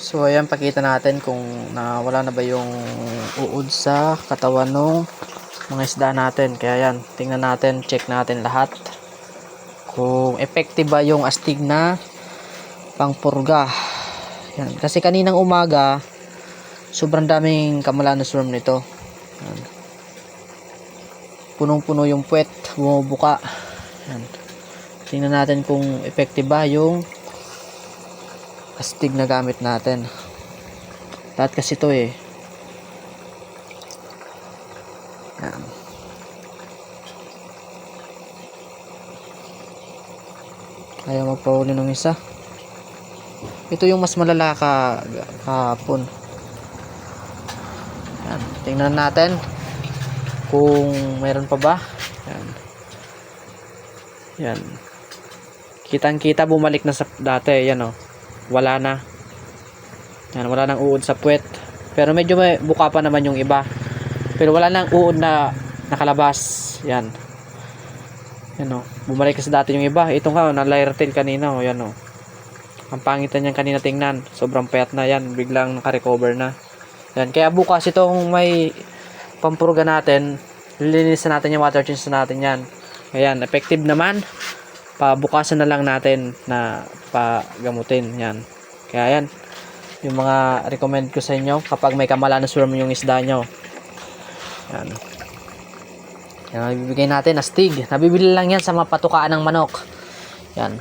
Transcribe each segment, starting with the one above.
So ayan, pakita natin kung wala na ba yung uod sa katawan ng mga isda natin. Kaya yan, tingnan natin, check natin lahat kung effective ba yung astig na pangpurga. Yan. Kasi kaninang umaga sobrang daming Camelanosus worm nito. Yan. Punong-puno yung puwet, bumubuka. Yan. Tingnan natin kung effective ba yung astig na gamit natin. Lahat kasi ito eh. Yan. Ayaw magpahuli ng isa. Ito yung mas malala kahapon. Yan. Tingnan natin kung mayroon pa ba. Yan. Yan. Kitang-kita bumalik na sa dati. Yan o. Wala na. Yan. Wala nang uod sa puwet. Pero medyo may buka pa naman yung iba. Pero wala nang uod na nakalabas. Yan. Yan o. Bumalik sa dati yung iba. Ito nga o. Na-lyre tail kanina o. Yan o. Ang pangitan niyan kanina tingnan. Sobrang payat na yan. Biglang naka-recover na. Yan. Kaya bukas itong may pampurga natin. Lilinisan natin yung water change natin yan. Ayan. Effective naman. Pabukasan na lang natin na pagamutin. Yan. Kaya yan. Yung mga recommend ko sa inyo kapag may Camelanosus worm yung isda nyo. Yan. Yan. Bibigay natin astig. Nabibili lang yan sa mga patukaan ng manok. Yan.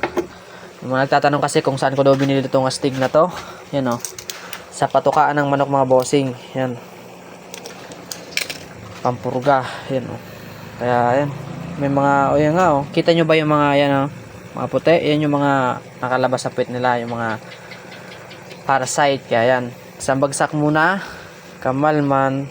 Yung mga nagtatanong kasi kung saan ko daw binili itong astig na to. Yan o. Sa patukaan ng manok mga bossing. Yan. Pampurga. Yan o. Kaya yan. May mga, o yan nga o. Kita nyo ba yung mga yan o. Mga puti. Yan yung mga nakalabas sa puwet nila. Yung mga parasite. Kaya yan. Isang bagsak muna. Kamalman.